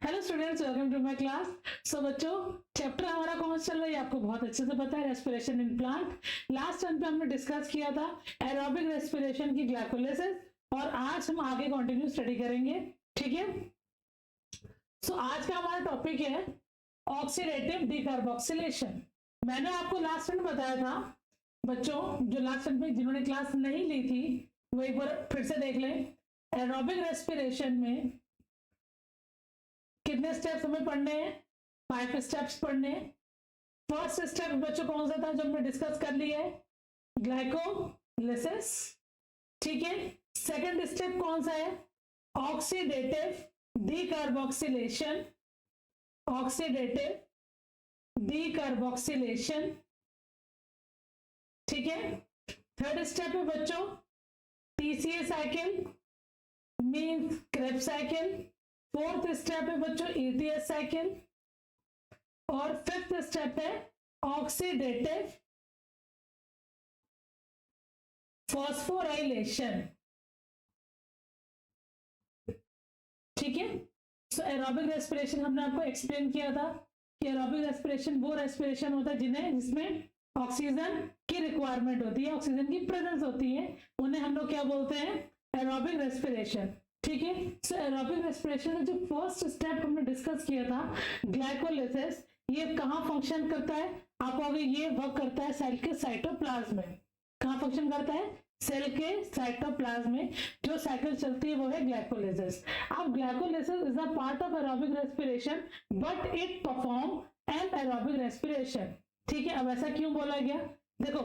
Hello students, welcome to my class. So बच्चों, chapter हमारा कौन सा चल रहा है आपको बहुत अच्छे से पता है, respiration in plant. Last time पे हमने डिस्कस किया था एरोबिक रेस्पिरेशन की ग्लाइकोलाइसिस, और आज हम आगे कंटिन्यू स्टडी करेंगे। ठीक है। सो आज का हमारा टॉपिक है ऑक्सीडेटिव डीकार्बोक्सिलेशन। मैंने आपको लास्ट टाइम बताया था बच्चों, जो लास्ट टाइम में जिन्होंने क्लास नहीं ली थी वो एक बार फिर से देख लें। एरोबिक रेस्पिरेशन में कितने स्टेप्स हमें पढ़ने हैं? 5 स्टेप्स पढ़ने हैं। फर्स्ट स्टेप बच्चों कौन सा था जो हमने डिस्कस कर लिया है? ग्लाइकोलाइसिस। ठीक है। सेकंड स्टेप कौन सा है? Oxidative decarboxylation. Oxidative decarboxylation. ठीक है। थर्ड स्टेप है बच्चों TCA cycle, means Krebs cycle. Fourth step है बच्चों ईटीएस साइकिल, और फिफ्थ स्टेप है ऑक्सीडेटिव फॉस्फोराइलेशन। ठीक है। सो एरोबिक रेस्पिरेशन हमने आपको एक्सप्लेन किया था कि एरोबिक रेस्पिरेशन वो रेस्पिरेशन होता है जिसमें ऑक्सीजन की रिक्वायरमेंट होती है, ऑक्सीजन की प्रेजेंस होती है, उन्हें हम लोग क्या बोलते हैं? Aerobic respiration. ठीक है। सो एरोबिक रेस्पिरेशन का जो फर्स्ट स्टेप हमने डिस्कस किया था ग्लाइकोलाइसिस, ये कहाँ फंक्शन करता है? आप कहोगे ये वर्क करता है सेल के साइटोप्लाज्म में। कहाँ फंक्शन करता है? सेल के साइटोप्लाज्म में जो साइकिल चलती है वो है ग्लाइकोलाइसिस। अब glycolysis is a part of aerobic respiration but it perform an aerobic respiration. ठीक है। अब ऐसा क्यों बोला गया? देखो,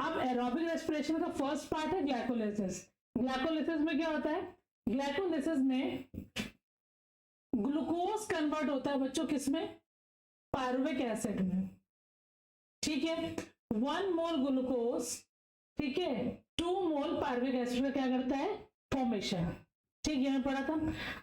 अब एरोबिक रेस्पिरेशन का फर्स्ट पार्ट है ग्लाइकोलाइसिस। ग्लाइकोलाइसिस में क्या होता है? ग्लाइकोलाइसिस में ग्लूकोज कन्वर्ट होता है बच्चों, किसमें? पायरुविक एसिड में। ठीक है। 1 मोल ग्लूकोज, ठीक है, 2 मोल पायरुविक एसिड का क्या करता है? फॉर्मेशन। ठीक है, मैं पढ़ा था।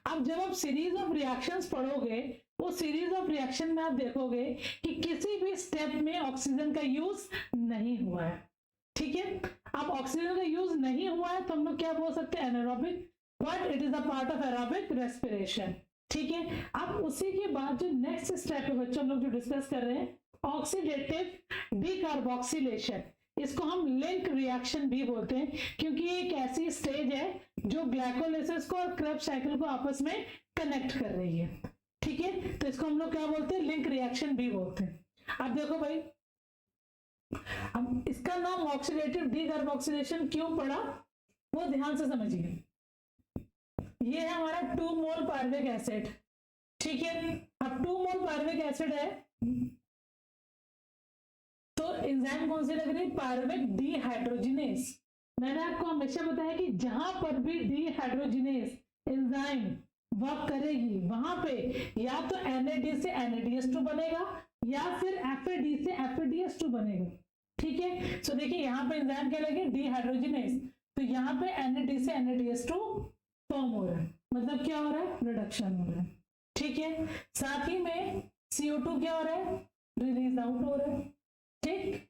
अब जब आप सीरीज ऑफ रिएक्शंस पढ़ोगे, वो सीरीज ऑफ रिएक्शन में आप देखोगे कि किसी भी स्टेप में ऑक्सीजन का यूज नहीं हुआ है। ठीक है। अब ऑक्सीजन का यूज नहीं हुआ है तो हम लोग क्या बोल सकते हैं? Anaerobic, but it is a part of aerobic respiration. ठीक है। अब उसी के बाद जो नेक्स्ट स्टेप है बच्चों, हम लोग जो डिस्कस कर रहे हैं ऑक्सीडेटिव डीकार्बोक्सिलेशन। इसको हम लिंक रिएक्शन भी बोलते हैं क्योंकि ये एक ऐसी स्टेज है जो ग्लाइकोलाइसिस को और क्रेब्स साइकिल को आपस में कनेक्ट कर रही है। ठीक है। तो इसको हम लोग क्या बोलते हैं? लिंक रिएक्शन भी बोलते हैं। अब देखो भाई, अब इसका नाम ऑक्सीडेटिव डीकार्बोक्सिलेशन क्यों पड़ा वो ध्यान से समझिए। ये है हमारा 2 मोल पायरुविक एसिड। ठीक है। अब 2 मोल पायरुविक एसिड है तो एंजाइम कौन सी लग रही है? Pyruvic dehydrogenase. मैंने आपको हमेशा बताया कि जहां पर भी डीहाइड्रोजिनेस एंजाइम वर्क करेगी वहां पे या तो NAD से NADH2 बनेगा या फिर FAD से FADH2 बनेगा। ठीक है। सो देखिए यहाँ पे एंजाइम क्या लगे? डीहाइड्रोजिनेस। तो यहाँ पे NAD से NADH2 फॉर्म हो रहा है, मतलब क्या हो रहा है? रिडक्शन हो रहा है। ठीक है। साथ ही में CO2 क्या हो रहा है? रिलीज आउट हो रहा है। ठीक।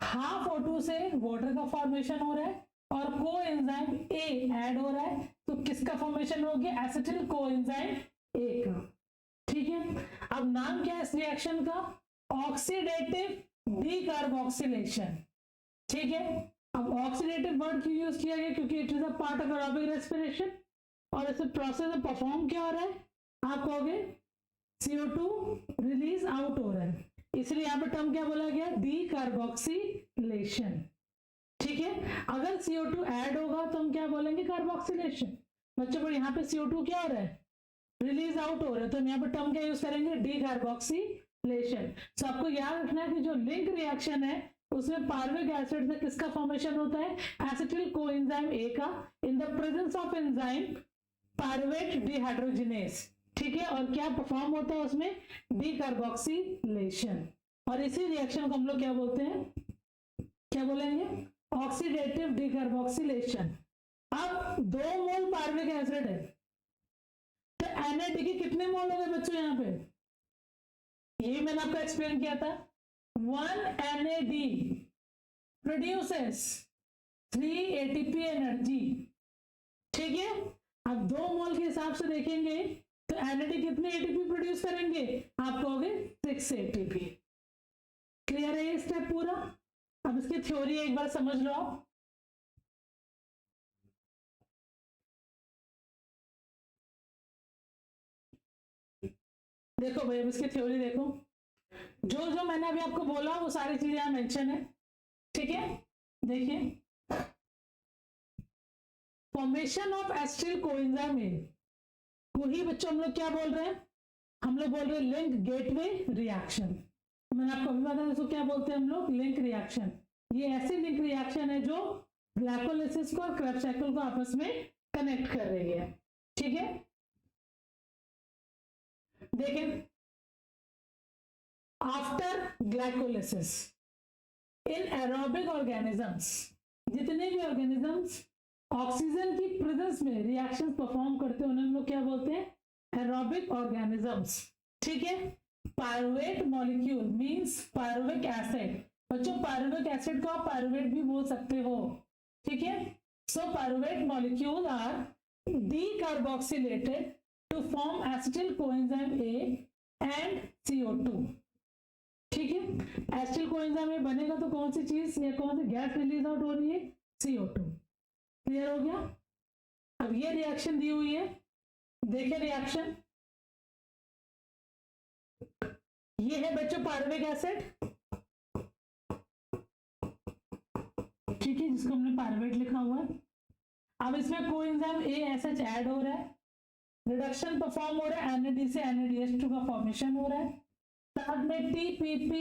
हाफ O2 से वाटर का फॉर्मेशन हो रहा है और कोएंजाइम A ऐड हो रहा है, तो किसका फॉर्मेशन हो गया? एसिटिल कोएंजाइम A का। ठीक है। अब नाम क्या है इस रिएक्शन का? Oxidative decarboxylation. ठीक है। अब ऑक्सीडेटिव वर्ड क्यों यूज किया गया? क्योंकि it is a part of aerobic respiration. और इस प्रोसेस में परफॉर्म क्या हो रहा है? आप कहोगे CO2 रिलीज आउट हो रहा है, इसलिए यहाँ पे टर्म क्या बोला गया? डीकार्बोक्सिलेशन। ठीक है। अगर CO2 ऐड होगा तो हम क्या बोलेंगे? कार्बोक्सिलेशन। बच्चों पर यहाँ पे CO2 क्या हो रहा है? रिलीज आउट हो रहा है, तो हम यहाँ पे टर्म क्या यूज करेंगे? डीकार्बोक्सिलेशन। तो आपको याद रखना है कि जो लिंक रिएक्शन है उसमें पायरुविक एसिड से किसका फॉर्मेशन होता है? एसिटिल कोएंजाइम A का, in the presence of enzyme pyruvate dehydrogenase. ठीक है। और क्या परफॉर्म होता है उसमें? डीकार्बोक्सिलेशन। और इसी रिएक्शन को हम लोग क्या बोलते हैं? क्या बोलेंगे? Oxidative decarboxylation. अब 2 मोल पायरुविक एसिड है तो NAD के कितने मोल हो गए बच्चों? यहाँ पे यही मैंने आपको एक्सप्लेन किया था। 1 NAD produces 3 ATP एनर्जी। ठीक है। अब 2 मोल के हिसाब से देखेंगे तो एनएडी कितने एटीपी प्रोड्यूस करेंगे, आप कहोगे 6 एटीपी। क्लियर है ये स्टेप पूरा। अब इसकी थ्योरी एक बार समझ लो। देखो भाई, अब इसकी थ्योरी देखो, जो जो मैंने अभी आपको बोला वो सारी चीजें यहां मेंशन है, ठीक है। देखिए, फॉर्मेशन ऑफ एसिटिल कोएंजाइम को ही बच्चों हम लोग क्या बोल रहे हैं, हम लोग बोल रहे हैं लिंक गेटवे रिएक्शन। मैंने आपको अभी बताया इसको क्या बोलते हैं हम लोग, लिंक रिएक्शन। ये ऐसी लिंक रिएक्शन है जो ग्लाइकोलाइसिस को और क्रेब्स साइकिल को आपस में कनेक्ट कर रही है, ठीक है। देखें, after glycolysis in aerobic organisms, जितने भी ऑर्गेनिजम्स ऑक्सीजन की प्रेजेंस में रिएक्शंस परफॉर्म करते हैं उन्हें हम लोग क्या बोलते हैं, एरोबिक ऑर्गेनिजम्स, ठीक है। Pyruvate molecule means pyruvic acid. बच्चों पायरुविक एसिड को आप पायरुवेट भी बोल सकते हो, ठीक है। So pyruvate molecule are decarboxylated to form acetyl coenzyme A and CO2, ठीक है। एसिटिल कोएंजाइम ए बनेगा तो कौन सी चीज या कौन सी गैस रिलीज आउट हो रही है, CO2। क्लियर हो गया। अब ये रिएक्शन दी हुई है, देखिए रिएक्शन ये है बच्चों पायरुविक एसिड, ठीक है, जिसको हमने पायरुवेट लिखा हुआ है। अब इसमें कोएंजाइम ASH ऐड हो रहा है, रिडक्शन परफॉर्म हो रहा है, NAD से NADH2 का फॉर्मेशन हो रहा है, साथ में TPP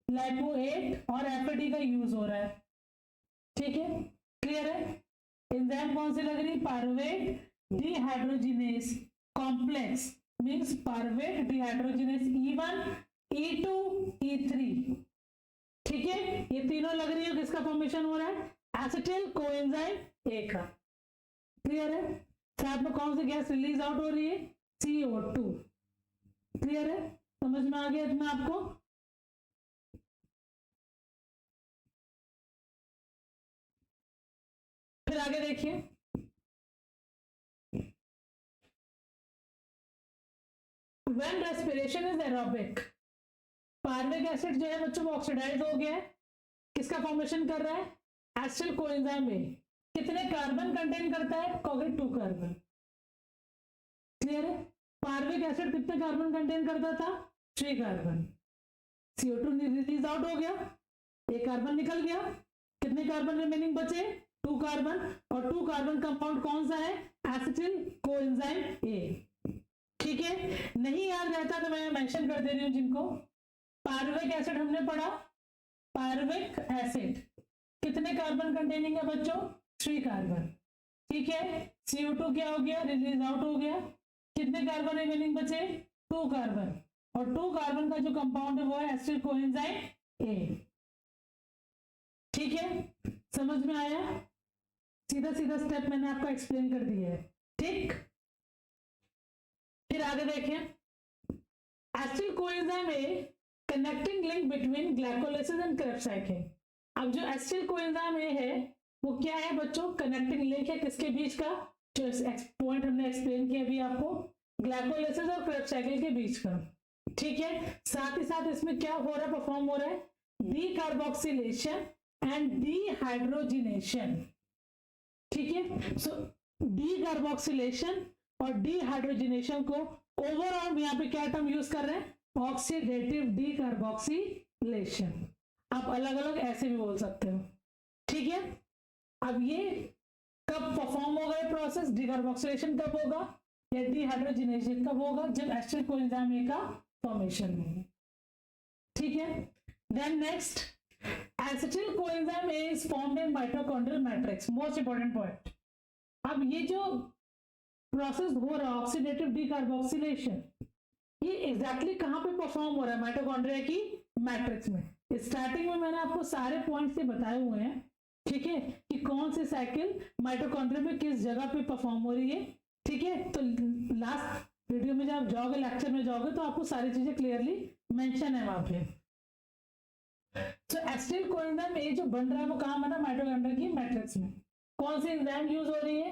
लाइपोएट और FAD का यूज हो रहा है, ठीक है। क्लियर है। एंजाइम कौन सी लग रही, pyruvate dehydrogenase complex means pyruvate dehydrogenase E1 E2 E3, ठीक है। ये तीनों लग रही है, किसका फॉर्मेशन हो रहा है, एसिटिल कोएंजाइम ए का। क्लियर है। साथ में कौन सी गैस रिलीज आउट हो रही है, CO2। क्लियर है, समझ में आ गया इतना आपको। फिर आगे देखिए, when respiration is aerobic, pyruvic acid जो है बच्चों वो ऑक्सीडाइज हो गया है, किसका फॉर्मेशन कर रहा है, एसिटिल कोएंजाइम ए। कितने कार्बन कंटेन करता है, कहोगे 2 कार्बन। क्लियर है। पायरुविक एसिड कितने कार्बन कंटेन करता था, 3 कार्बन। CO2 रिलीज आउट हो गया, 1 कार्बन निकल गया, कितने कार्बन रिमेनिंग बचे, 2 कार्बन। और 2 कार्बन कंपाउंड कौन सा है, एसिटिल कोएंजाइम ए, ठीक है। नहीं याद रहता तो मैं मेंशन कर दे रही हूं जिनको। पायरुविक एसिड हमने पढ़ा, पायरुविक एसिड कितने कार्बन कंटेनिंग है बच्चों, 3 कार्बन, ठीक है। CO2 क्या हो गया, रिलीज आउट हो गया, कितने कार्बन रिमेनिंग बचे, 2 कार्बन। और 2 कार्बन का जो कंपाउंड है वो है एसिटिल कोएंजाइम ए, ठीक है। समझ में आया, सीधा सीधा स्टेप मैंने आपको एक्सप्लेन कर दिया है, ठीक। फिर आगे देखें, acetyl coenzyme A connecting link between glycolysis and Krebs cycle. अब जो एसिटिल कोएंजाइम ए है वो क्या है बच्चों, कनेक्टिंग लिंक है किसके बीच का, जो पॉइंट हमने एक्सप्लेन किया अभी आपको, ग्लाइकोलाइसिस और क्रेब्स साइकिल के बीच का, ठीक है। साथ ही साथ इसमें क्या हो रहा है, परफॉर्म हो रहा है डीकार्बोक्सिलेशन एंड डीहाइड्रोजिनेशन, ठीक है। सो डीकार्बोक्सिलेशन और डीहाइड्रोजिनेशन को ओवरऑल यहाँ पे क्या टर्म यूज कर रहे हैं, ऑक्सीडेटिव डीकार्बोक्सिलेशन। आप अलग अलग ऐसे भी बोल सकते हो, ठीक है। अब ये कब परफॉर्म होगा ये प्रोसेस, डीकार्बोक्सिलेशन कब होगा या डीहाइड्रोजिनेशन कब होगा, जब एसिटिल कोएंजाइम ए का फॉर्मेशन होगा, ठीक है। Then next, acetyl coenzyme A is formed in mitochondrial matrix, most important point. अब ये जो प्रोसेस हो रहा है ऑक्सीडेटिव डीकार्बोक्सिलेशन, ये एग्जैक्टली कहां पे परफॉर्म हो रहा है, माइटोकॉन्ड्रिया की मैट्रिक्स में। स्टार्टिंग में मैंने आपको सारे पॉइंट्स से बताए हुए हैं, ठीक है, कि कौन सी साइकिल माइटोकॉन्ड्रिया में किस जगह पे परफॉर्म हो रही है, ठीक है। तो लास्ट वीडियो में जब आप जाओगे, लेक्चर में जाओगे तो आपको सारी चीजें क्लियरली मेंशन है वहां पे। तो एसिटिल कोएंजाइम ए जो बन रहा है वो कहां बना, माइटोकॉन्ड्रिया की मैट्रिक्स में। कौन सी एंजाइम यूज हो रही है,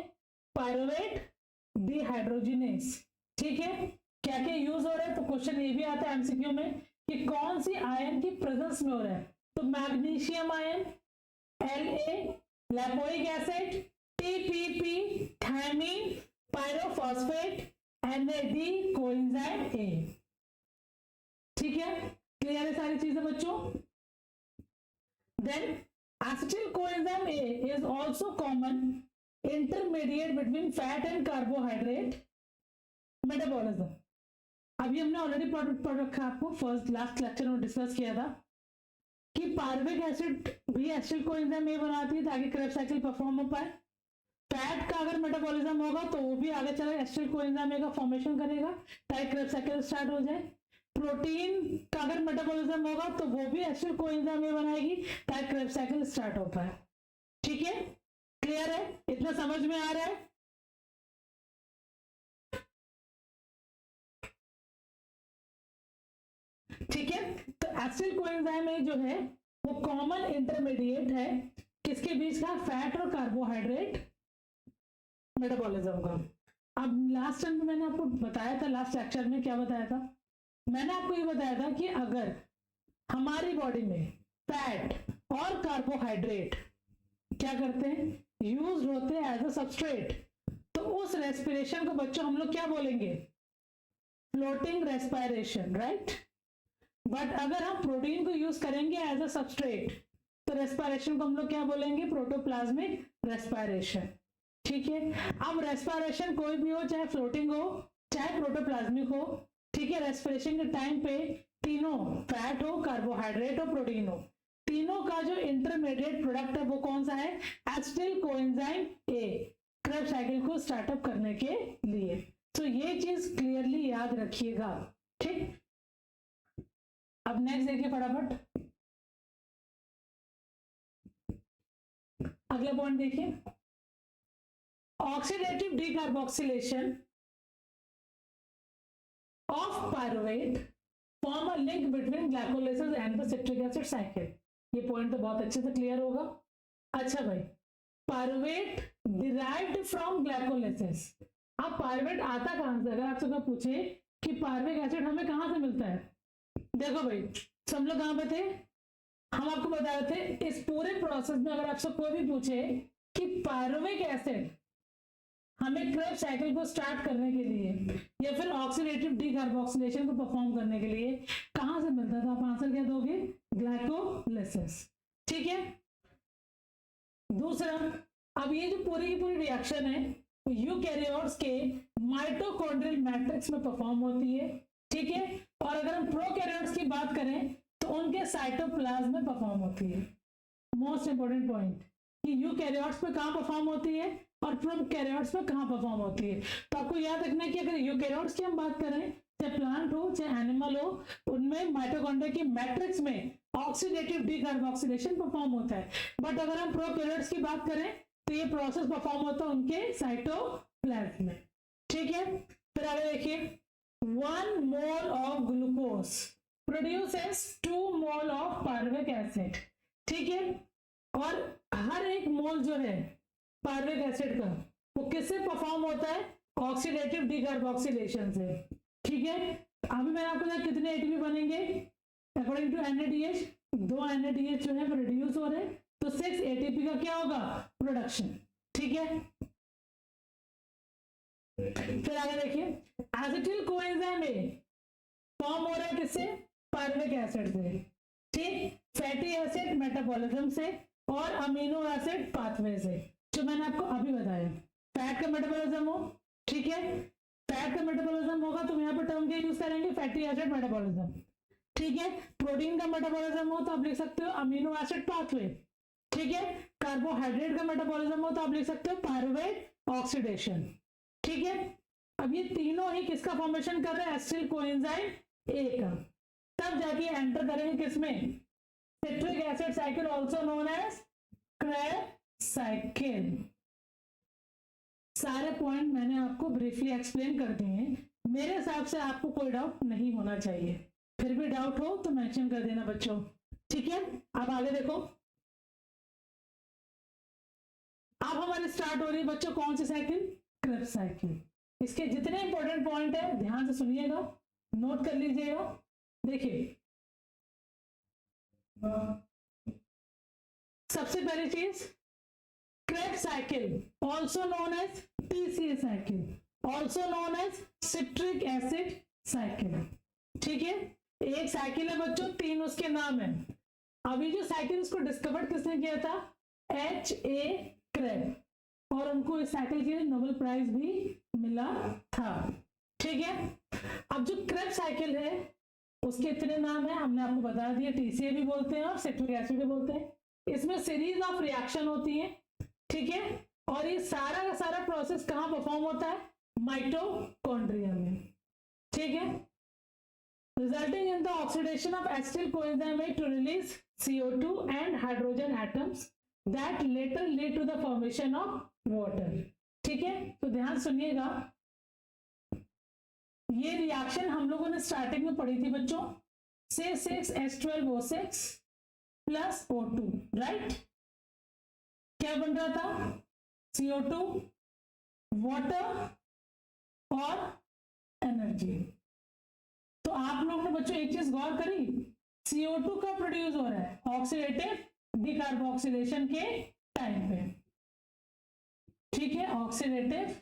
पायरुवेट डिहाइड्रोजिनेस, ठीक ठीक है, क्या क्या यूज हो रहा है, तो क्वेश्चन ये भी आता है एमसीक्यू में कि कौन सी आयन की प्रेजेंस में हो रहा है, तो magnesium ion, La, lipoic acid, TPP, thiamine, pyrophosphate, NAD, coenzyme A। ठीक है, क्लियर है सारी चीजें बच्चों। Then acetyl coenzyme A is also common intermediate between fat and carbohydrate metabolism। अभी हमने ऑलरेडी प्रोडक्ट पढ़ रखा है, आपको फर्स्ट लास्ट लेक्चर में डिस्कस किया था कि पार्विक एसिड भी एसिटिल कोएंजाइम ए बनाती है ताकि क्रेब्स साइकिल परफॉर्म हो पाए। फैट का अगर मेटाबॉलिज्म होगा तो वो भी आगे चला एसिटिल कोएंजाइम ए का फॉर्मेशन करेगा ताकि क्रेब्स साइकिल स्टार्ट हो जाए। प्रोटीन का अगर मेटाबॉलिज्म होगा तो वो भी एसिटिल कोएंजाइम ए बनाएगी ताकि क्रेब्स साइकिल स्टार्ट हो पाए। ठीक है, क्लियर है, इतना समझ में आ रहा है। ठीक है, तो एसिटिल कोएंजाइम ए जो है वो कॉमन इंटरमीडिएट है किसके बीच का, फैट और कार्बोहाइड्रेट मेटाबॉलिज्म का। अब लास्ट टाइम मैंने आपको बताया था, लास्ट लेक्चर में क्या बताया था, मैंने आपको ये बताया था कि अगर हमारी बॉडी में फैट और कार्बोहाइड्रेट क्या करते हैं, यूज होते हैं एज अ सबस्ट्रेट, तो उस रेस्पिरेशन को बच्चों हम लोग क्या बोलेंगे, फ्लोटिंग रेस्पिरेशन, राइट। बट अगर हम प्रोटीन को यूज करेंगे एज अ सबस्ट्रेट तो रेस्पिरेशन को हम लोग क्या बोलेंगे, प्रोटोप्लाज्मिक रेस्पिरेशन। ठीक है, अब रेस्पिरेशन कोई भी हो, चाहे फ्लोटिंग हो चाहे प्रोटोप्लाज्मिक हो, ठीक है, रेस्पिरेशन के टाइम पे तीनों फैट हो, कार्बोहाइड्रेट हो, प्रोटीन हो, तीनों का जो इंटरमीडिएट प्रोडक्ट है वो कौन सा है, एसिटिल कोएंजाइम ए, क्रेब्स साइकिल को स्टार्टअप करने के लिए। तो ये चीज क्लियरली याद रखिएगा। ठीक, अब नेक्स्ट देखिए फटाफट, अगला पॉइंट देखिए, oxidative decarboxylation of pyruvate form a link between glycolysis and the citric acid cycle। ये पॉइंट तो बहुत अच्छे से क्लियर होगा। अच्छा भाई, पायरुवेट डिराइव्ड फ्रॉम ग्लाइकोलाइसिस, अब पायरुवेट आता कहां से, अगर आपसे कोई पूछे कि पायरुविक एसिड हमें कहां से मिलता है, देखो भाई सब लोग कहां पे थे, हम आपको बता रहे थे इस पूरे प्रोसेस में अगर आपसे कोई भी पूछे कि पायरुविक एसिड हमें क्रेब्स साइकिल को स्टार्ट करने के लिए या फिर ऑक्सीडेटिव डीकार्बोक्सिलेशन को परफॉर्म करने के लिए कहां से मिलता था, आप आंसर क्या दोगे, ग्लाइकोलाइसिस। ठीक है, दूसरा, अब ये जो पूरी की पूरी रिएक्शन है यूकैरियोट्स के माइटोकॉन्ड्रियल मैट्रिक्स में परफॉर्म होती है। ठीक है, और अगर हम प्रोकैरियोट्स की बात करें तो उनके साइटोप्लाज्म में परफॉर्म होती है। मोस्ट इंपोर्टेंट पॉइंट कि यूकैरियोट्स पे कहां परफॉर्म होती है और प्रोकैरियोट्स पे कहां परफॉर्म होती है। तो आपको याद रखना है कि अगर यूकैरियोट्स की हम बात करें, चाहे प्लांट हो चाहे एनिमल हो, उनमें माइटोकॉन्ड्रिया की मैट्रिक्स में ऑक्सीडेटिव डीकार्बोक्सिलेशन परफॉर्म होता है। बट अगर हम प्रोकैरियोट्स की बात करें तो ये प्रोसेस परफॉर्म होता है उनके साइटोप्लाज्म में। ठीक है, फिर आगे देखिए, 1 mole of glucose produces 2 mole of pyruvic acid. ठीक है, और हर एक मोल जो है पायरुविक एसिड का वो किससे परफॉर्म होता है, ऑक्सीडेटिव डीकार्बोक्सिलेशन से। ठीक है, अभी मैंने आपको बताया कितने एटीपी बनेंगे, अकॉर्डिंग टू NADH 2 NADH जो है प्रोड्यूस हो रहे हैं, तो 6 एटीपी का क्या होगा, प्रोडक्शन। ठीक है, फिर आगे देखिए, एसिटिल कोएंजाइम ए फॉर्म हो रहा है किससे, पायरुविक एसिड से। ठीक, फैटी एसिड मेटाबॉलिज्म से और अमीनो एसिड पाथवे से, जो मैंने आपको अभी बताया। फैट का मेटाबॉलिज्म हो, ठीक है, फैट का मेटाबॉलिज्म होगा तो यहाँ पर टर्म क्या यूज करेंगे, फैटी एसिड मेटाबॉलिज्म। ठीक है, प्रोटीन का मेटाबॉलिज्म हो तो आप लिख सकते हो अमीनो एसिड पाथवे। ठीक है, कार्बोहाइड्रेट का मेटाबॉलिज्म हो तो आप लिख सकते हो पायरुवेट ऑक्सीडेशन। ठीक है, अब ये तीनों ही किसका फॉर्मेशन कर रहे हैं, एसिटिल कोएंजाइम ए का, तब जाके एंटर करेंगे किसमें, citric acid cycle also known as Krebs cycle. सारे पॉइंट मैंने आपको ब्रीफली एक्सप्लेन कर दिए हैं, मेरे हिसाब से आपको कोई डाउट नहीं होना चाहिए, फिर भी डाउट हो तो मेंशन कर देना बच्चों। ठीक है, अब आगे देखो, अब हमारी स्टार्ट हो रही है बच्चों कौन सी साइकिल, क्रेब्स साइकिल। इसके जितने इंपॉर्टेंट पॉइंट है ध्यान से सुनिएगा, नोट कर लीजिएगा। देखिए सबसे पहली चीज, Krebs cycle, also known as TCA cycle, also known as citric acid cycle। ठीक है, एक साइकिल है बच्चों, 3 उसके नाम है। अभी जो साइकिल उसको डिस्कवर किसने किया था? H.A. क्रेब, और उनको इस साइकिल के लिए नोबेल प्राइज भी मिला था। ठीक है, अब जो क्रेब साइकिल है उसके इतने नाम है, हमने आपको बता दिया, टीसीए भी बोलते हैं और सिट्रिक एसिड भी बोलते हैं। इसमें सीरीज ऑफ रिएक्शन होती है, ठीक है, और ये सारा का सारा प्रोसेस कहां परफॉर्म होता है? माइटोकॉन्ड्रिया में। ठीक है, resulting in the oxidation of acetyl coenzyme to release CO2 and hydrogen atoms that later lead to the formation of water। ठीक है, तो ध्यान सुनिएगा, ये रिएक्शन हम लोगों ने स्टार्टिंग में पढ़ी थी बच्चों, C6H12O6 प्लस O2, राइट? क्या बन रहा था? CO2, वाटर और एनर्जी। तो आप लोग ने बच्चों एक चीज गौर करी, CO2 का प्रोड्यूस हो रहा है ऑक्सीडेटिव डिकार्बोक्सिलेशन के टाइम पे। ठीक है, ऑक्सीडेटिव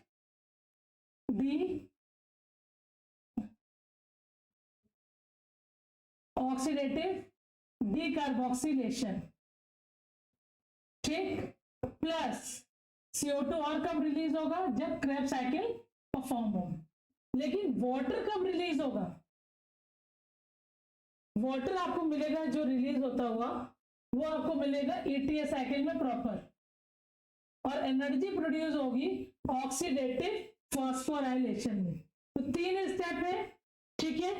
डिकार्बोक्सिलेशन, ठीक, प्लस CO2 और कब रिलीज होगा? जब क्रेब साइकिल परफॉर्म हो। लेकिन वाटर कब रिलीज होगा? वाटर आपको मिलेगा जो रिलीज होता हुआ, वो आपको मिलेगा ईटीएस साइकिल में प्रॉपर, और एनर्जी प्रोड्यूस होगी ऑक्सीडेटिव फॉस्फोराइलेशन में। तो 3 स्टेप है, ठीक है,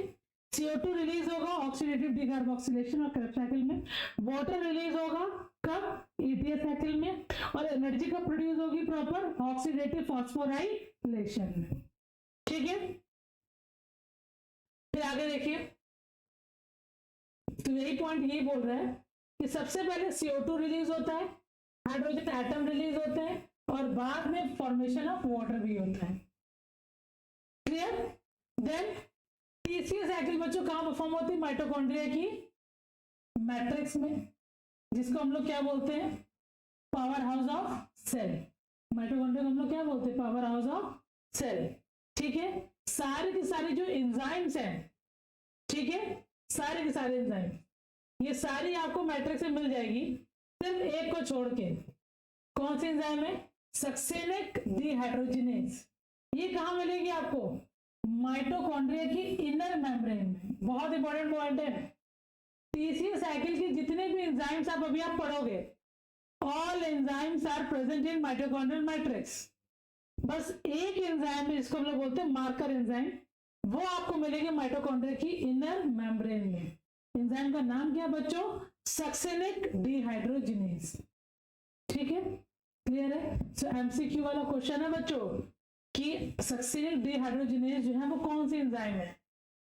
CO2 रिलीज होगा ऑक्सीडेटिव डिकार्बोक्सिलेशन और क्रेब साइकिल में, वाटर रिलीज होगा कब? ईटीएस साइकिल में, और एनर्जी कब प्रोड्यूस होगी प्रॉपर? ऑक्सीडेटिव फॉस्फोराइलेशन में। ठीक है, फिर आगे देखिए, तो यही पॉइंट यही बोल रहा है कि सबसे पहले CO2 रिलीज होता है, हाइड्रोजन एटम रिलीज होते हैं, और बाद में फॉर्मेशन ऑफ वाटर भी होता है। क्लियर? देन टीसीए साइकिल बच्चों कहां परफॉर्म होती है? माइटोकॉन्ड्रिया की मैट्रिक्स में, जिसको हम लोग क्या बोलते हैं? Powerhouse of cell. Mitochondria को हम लोग क्या बोलते हैं? Powerhouse of cell. ठीक है, सारे के सारे जो एंजाइम्स हैं, ठीक है, सारे के सारे एंजाइम, ये सारी आपको मैट्रिक्स में मिल जाएगी, सिर्फ एक को छोड़ के। कौन सी एंजाइम है? Succinic dehydrogenase. ये कहां मिलेगी आपको? माइटोकॉन्ड्रिया की इनर मेम्ब्रेन में। बहुत इंपॉर्टेंट पॉइंट है, टीसीए साइकिल की जितने भी एंजाइम्स आप अभी आप पढ़ोगे, all enzymes are present in mitochondrial matrix. बस एक एंजाइम है जिसको हम लोग बोलते हैं मार्कर एंजाइम, वो आपको मिलेगी माइटोकॉन्ड्रिया की इनर मेम्ब्रेन में। एंजाइम का नाम क्या बच्चों? Succinic dehydrogenase. ठीक है, क्लियर है? सो एमसीक्यू वाला क्वेश्चन है बच्चों कि सक्सेनिक डिहाइड्रोजिनेज जो है वो कौन सी एंजाइम है,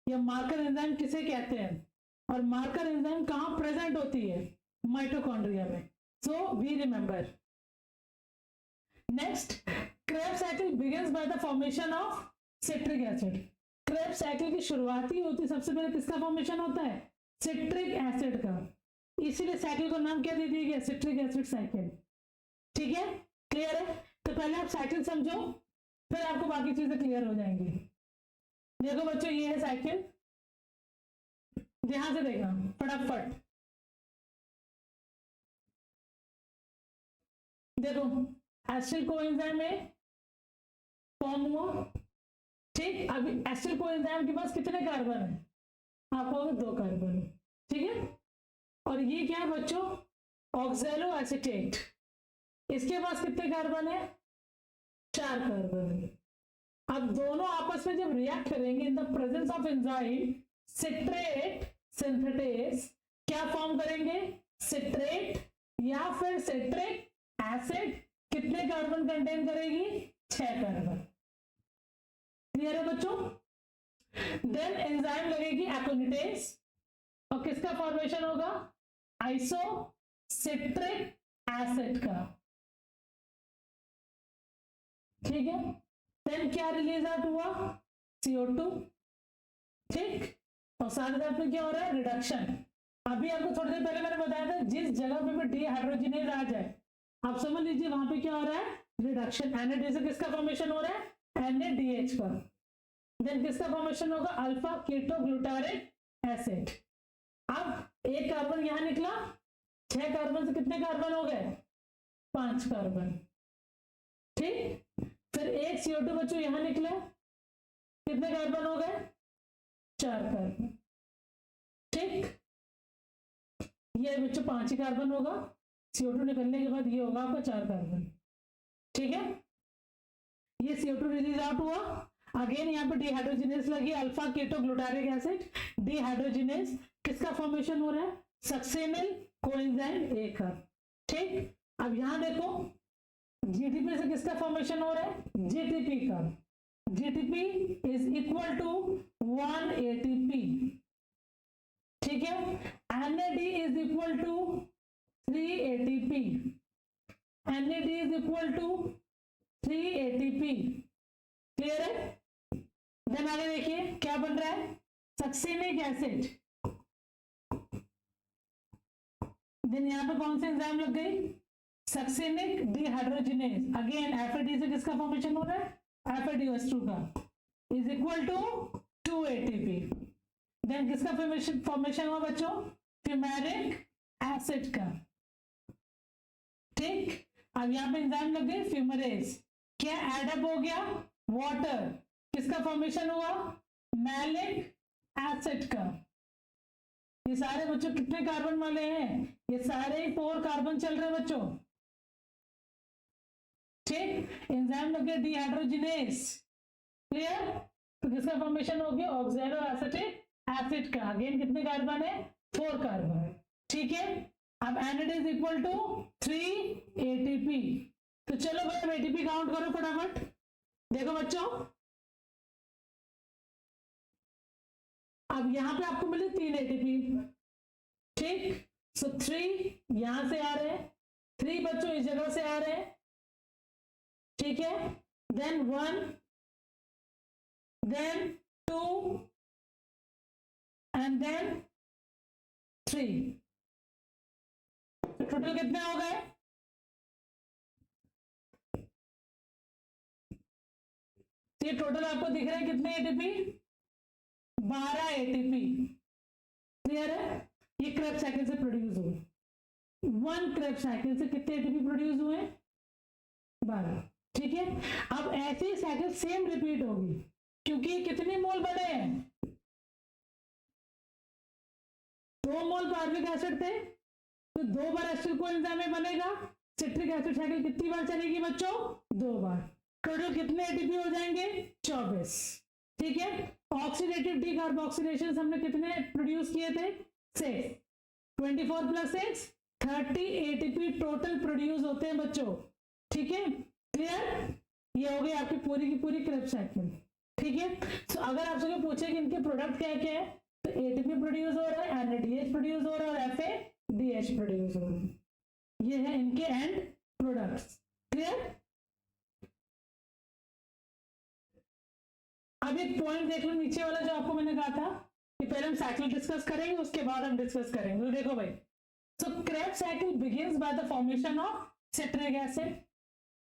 या मार्कर एंजाइम किसे कहते हैं, और मार्कर एंजाइम कहां प्रेजेंट होती है? माइटोकॉन्ड्रिया में। So we remember. Next, Kreb cycle begins by the formation of citric acid. Kreb cycle की शुरुआती होती सबसे पहले किसका फॉर्मेशन होता है? सिट्रिक एसिड का। इसीलिए साइकिल को नाम क्या दे दिया गया? Citric acid cycle. ठीक है, क्लियर है? तो पहले आप साइकिल समझो, फिर आपको बाकी चीजें क्लियर हो जाएंगी। देखो बच्चों, ये है साइकिल, ध्यान से देखना फटाफट। देखो, एसिटिल कोएंजाइम में फॉर्म हुआ, ठीक। अभी एसिटिल कोएंजाइम के पास कितने कार्बन है? आपको 2 कार्बन, ठीक है। और ये क्या है बच्चों? Oxalo acetate. इसके पास कितने कार्बन है? 4 कार्बन है। अब दोनों आपस में जब रिएक्ट करेंगे in the presence of enzyme citrate synthetase, क्या फॉर्म करेंगे? सिट्रेट या फिर सिट्रिक एसिड। कितने कार्बन कंटेन करेगी? 6 कार्बन। क्लियर है बच्चों? देन एंजाइम लगेगी एकोनिटेज, और किसका फॉर्मेशन होगा? आइसो सिट्रिक एसिड का। ठीक है, देन क्या रिलीज आउट हुआ, CO2, ठीक, और साथ साथ में क्या हो रहा है, रिडक्शन। अभी आपको थोड़ी देर पहले मैंने बताया था जिस जगह पे भी डिहाइड्रोजिनेज आ जाए आप समझ लीजिए वहां पे क्या हो रहा है, रिडक्शन। NAD से किसका फॉर्मेशन हो रहा है, NADH का। देन किसका फॉर्मेशन होगा, अल्फा कीटोग्लूटारिक एसिड। अब एक कार्बन यहां निकला, 6 कार्बन से कितने कार्बन हो गए, 5 कार्बन, ठीक। फिर एक CO2 बच्चों यहां निकला, कितने कार्बन हो गए, 4 कार्बन, ठीक। ये बच्चों 5 ही कार्बन होगा, CO2 निकलने के बाद ये होगा आपका 4 कार्बन, ठीक है। ये CO2 रिलीज आउट हुआ, अगेन यहाँ पे डिहाइड्रोजिनेज लगी, अल्फा कीटोग्लूटारिक एसिड, डिहाइड्रोजिनेज, किसका फॉर्मेशन हो रहा है, सक्सेनिल कोएंजाइम A का, ठीक। अब यहां देखो GTP से किसका फॉर्मेशन हो रहा है, GTP का। GTP is equal to 1 ATP, ठीक है। NAD is equal to 3 ATP, NAD is equal to 3 ATP, clear है। देन आगे देखिए क्या बन रहा है, सक्सेनिक एसिड। देन यहां पे कौन सी एंजाइम लग गई, सक्सेनिक डिहाइड्रोजिनेज। अगेन FAD से किसका फॉर्मेशन हो रहा है, FADH2 का, is equal to 2 ATP। Then किसका फॉर्मेशन हुआ बच्चों, फ्यूमेरिक एसिड का, ठीक। अब यहां पे एंजाइम लग गई फ्यूमरेज, क्या एडअप हो गया, वाटर, किसका फॉर्मेशन हुआ, मैलिक एसिड का। ये सारे बच्चों कितने कार्बन वाले हैं, ये सारे 4 कार्बन चल रहे हैं बच्चों, ठीक। एंजाइम लग गया डिहाइड्रोजिनेज, क्लियर। तो किसका फॉर्मेशन हो गया, ऑक्सैलो एसिटिक एसिड का, अगेन कितने कार्बन है, 4 कार्बन, ठीक है। अब NAD is equal to 3 ATP। तो चलो भाई ATP काउंट करो फटाफट, देखो बच्चों अब यहां पे आपको मिले 3 ATP, ठीक। सो 3 यहां से आ रहे हैं, 3 बच्चों इस जगह से आ रहे हैं, ठीक है। Then 1, then 2 and then 3, total कितने हो गए, ये टोटल आपको दिख रहा है कितने ATP, 12 ATP, क्लियर है। ये क्रेब्स साइकिल से प्रोड्यूस हुए, 1 क्रेब्स साइकिल से कितने ATP प्रोड्यूस हुए, 12, ठीक है। अब ऐसी साइकिल सेम रिपीट होगी, क्योंकि कितने मोल बने हैं, 2 मोल पार्विक एसिड थे, तो 2 बार एसिटिल कोएंजाइम में बनेगा। सिट्रिक एसिड साइकिल कितनी बार चलेगी बच्चों, 2 बार। टोटल कितने ATP हो जाएंगे, 24, ठीक है। ऑक्सीडेटिव डीकार्बोक्सिलेशन हमने कितने प्रोड्यूस किए थे, 6, 24 + 6 30 ATP टोटल प्रोड्यूस होते हैं बच्चों, ठीक है, क्लियर। ये हो गई आपकी पूरी की पूरी क्रेब्स साइकिल, ठीक है। सो अगर आपसे पूछे कि इनके प्रोडक्ट क्या क्या है, तो ATP प्रोड्यूस हो रहा है, NADH प्रोड्यूस हो रहा है और FADH प्रोड्यूस हो रहा है, ये है इनके एंड प्रोडक्ट्स, क्लियर। अब एक पॉइंट देख लो नीचे वाला जो आपको मैंने कहा था कि पहले हम साइकिल डिस्कस करेंगे उसके बाद हम डिस्कस करेंगे, तो देखो भाई, so Krebs cycle begins by the formation of citric acid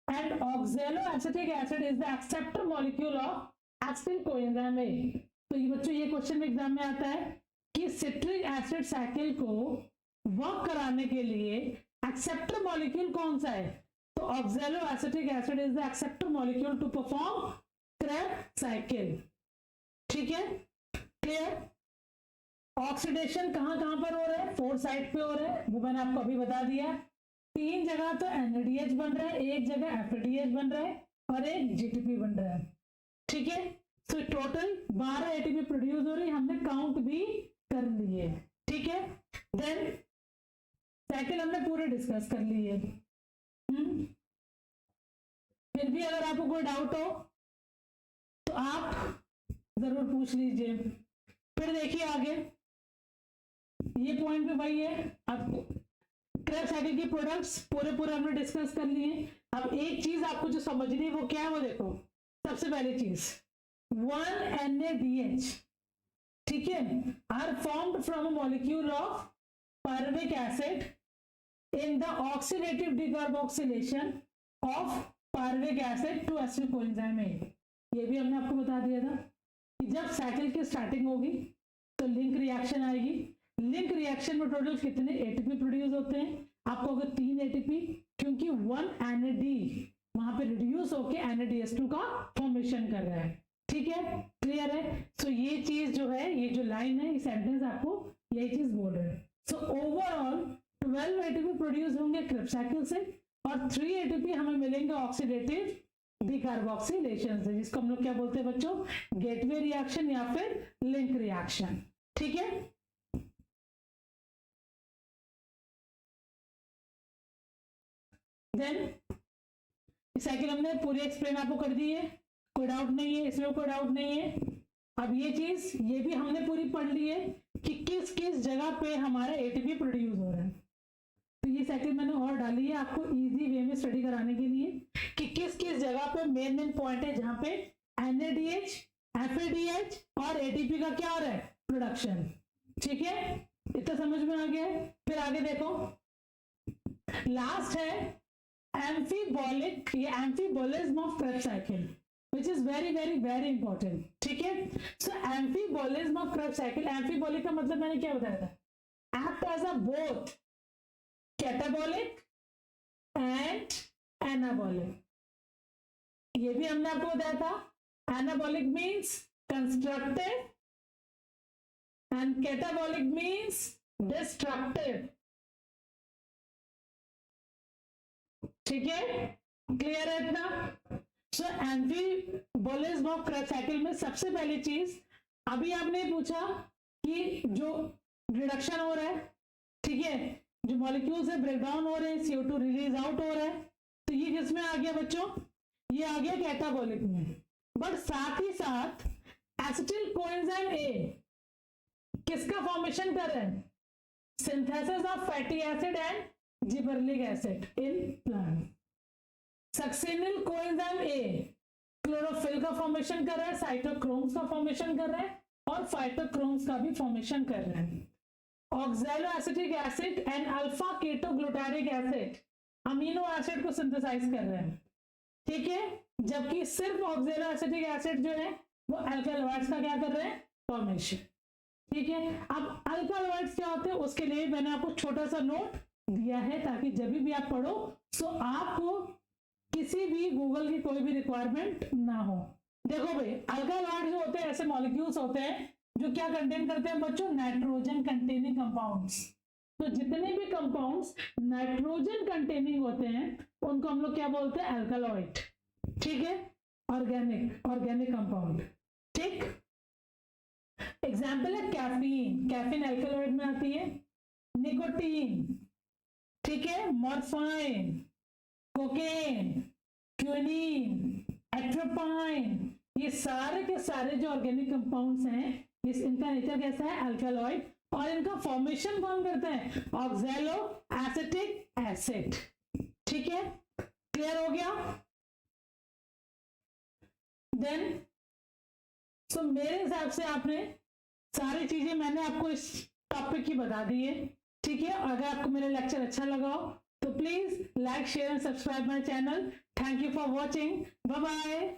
and oxaloacetic acid is the acceptor molecule of acetyl coenzyme A। तो ये बच्चों ये क्वेश्चन एग्जाम में आता है कि सिट्रिक एसिड साइकिल को वर्क कराने के लिए एक्सेप्टर मॉलिक्यूल कौन सा है, तो oxaloacetic acid is the acceptor molecule to perform Krebs cycle, ठीक है, क्लियर। ऑक्सीडेशन कहां कहां पर हो रहा है, 4 साइड पे हो रहा है, वो मैंने आपको अभी बता दिया। 3 जगह तो NADH बन रहा है, 1 जगह FADH बन रहा है और एक GTP बन रहा है, ठीक है। तो टोटल 12 ATP प्रोड्यूस हो रही है, हमने काउंट भी कर लिए, ठीक है। देन साइकिल हमने पूरे डिस्कस कर लिए। फिर भी अगर आपको कोई डाउट हो तो आप जरूर पूछ लीजिए। फिर देखिए आगे, ये पॉइंट पे वही है, आपको क्रेब्स साइकिल के प्रोडक्ट्स पूरे हमने डिस्कस कर लिए। अब एक चीज आपको जो समझनी है वो क्या है, वो देखो, सबसे पहली चीज 1 NADH, ठीक है, are formed from a molecule of pyruvic acid in the oxidative decarboxylation of pyruvic acid to acetyl coenzyme A। ये भी हमने आपको बता दिया था कि जब साइकिल की स्टार्टिंग होगी तो लिंक रिएक्शन आएगी। लिंक रिएक्शन में टोटल कितने एटीपी प्रोड्यूस होते हैं? आपको अगर 3 एटीपी, क्योंकि 1 NAD वहां पे रिड्यूस होके NADH2 का फॉर्मेशन कर रहा है। ठीक है, क्लियर है? सो ये चीज जो है, ये जो लाइन है, ये सेंटेंस आपको यही चीज बोल रहे हैं। सो ओवरऑल 12 एटीपी प्रोड्यूस होंगे क्रिब्स साइकिल से और 3 एटीपी हमें मिलेंगे ऑक्सीडेटिव डिकार्बोक्सिलेशन से, जिसको हम लोग क्या बोलते हैं बच्चों? गेटवे रिएक्शन या फिर लिंक रिएक्शन। ठीक है, देन साइकिल हमने पूरी एक्सप्लेन आपको कर दी है, कोई डाउट नहीं है इसमें, कोई डाउट नहीं है। अब ये चीज ये भी हमने पूरी पढ़ ली है कि किस किस जगह पे हमारा एटीपी प्रोड्यूस हो रहा है। तो ये साइकिल मैंने और डाली है आपको इजी वे में स्टडी कराने के लिए कि किस किस जगह पे मेन मेन पॉइंट है जहां पे NADH, FADH और ATP का क्या हो रहा है? प्रोडक्शन। ठीक है, इतना समझ में आ गया है? फिर आगे देखो, लास्ट है एम्फीबॉलिक, ये amphibolism of Krebs cycle which is very very very important। ठीक है, so amphibolism of Krebs cycle, amphibolic का मतलब मैंने क्या बताया था? act as a both catabolic and anabolic। ये भी हमने आपको बताया था। anabolic means constructive and catabolic means destructive। ठीक है, क्लियर है इतना? सो एम्फीबोलिज्म ऑफ क्रेब्स साइकिल में सबसे पहली चीज, अभी आपने पूछा कि जो रिडक्शन हो रहा है, ठीक है, जो मॉलिक्यूल्स है ब्रेक डाउन हो रहे हैं, CO2 रिलीज आउट हो रहा है, तो ये किसमें आ गया बच्चों? ये आ गया कैटाबॉलिक में। बट साथ ही साथ एसिटिल कोएंजाइम ए किसका फॉर्मेशन कर रहे हैं? Synthesis of fatty acid and gibberellic acid in plant. Succinyl coenzyme A chlorophyll का फॉर्मेशन कर रहा है, साइटोक्रोम्स का फॉर्मेशन कर रहा है और फाइटोक्रोम्स का भी फॉर्मेशन कर रहा है। Oxaloacetic acid and alpha ketoglutaric acid amino acid को सिंथेसाइज कर रहे हैं। ठीक है, जबकि सिर्फ ऑक्सैलो एसिटिक एसिड जो है वो अल्कालॉइड्स का क्या कर रहे हैं? फॉर्मेशन। ठीक है, अब अल्कालॉइड्स क्या होते हैं उसके लिए मैंने आपको छोटा सा नोट दिया है ताकि जब भी आप पढ़ो तो आपको किसी भी गूगल की कोई भी रिक्वायरमेंट ना हो। देखो भाई, अल्कालॉइड जो होते हैं ऐसे मॉलिक्यूल्स होते हैं जो क्या कंटेन करते हैं बच्चों? Nitrogen containing compounds. तो जितने भी कंपाउंड्स नाइट्रोजन कंटेनिंग होते हैं उनको हम लोग क्या बोलते हैं? अल्कालॉइड। ठीक है, ऑर्गेनिक कंपाउंड। ठीक, एग्जाम्पल है कैफीन, कैफीन अल्कालॉइड में आती है। निकोटीन, ठीक है, मॉर्फाइन, कोकेन, क्विनीन, एट्रोपाइन, ये सारे के सारे जो ऑर्गेनिक कंपाउंड्स हैं इनका नेचर कैसा है? अल्कालॉइड। और इनका फॉर्मेशन कौन करता है? Oxaloacetic acid. ठीक है, क्लियर हो गया? देन सो मेरे हिसाब से आपने सारी चीजें मैंने आपको इस टॉपिक की बता दी है। ठीक है, अगर आपको मेरा लेक्चर अच्छा लगा हो तो please like, share and subscribe my channel. Thank you for watching, bye bye.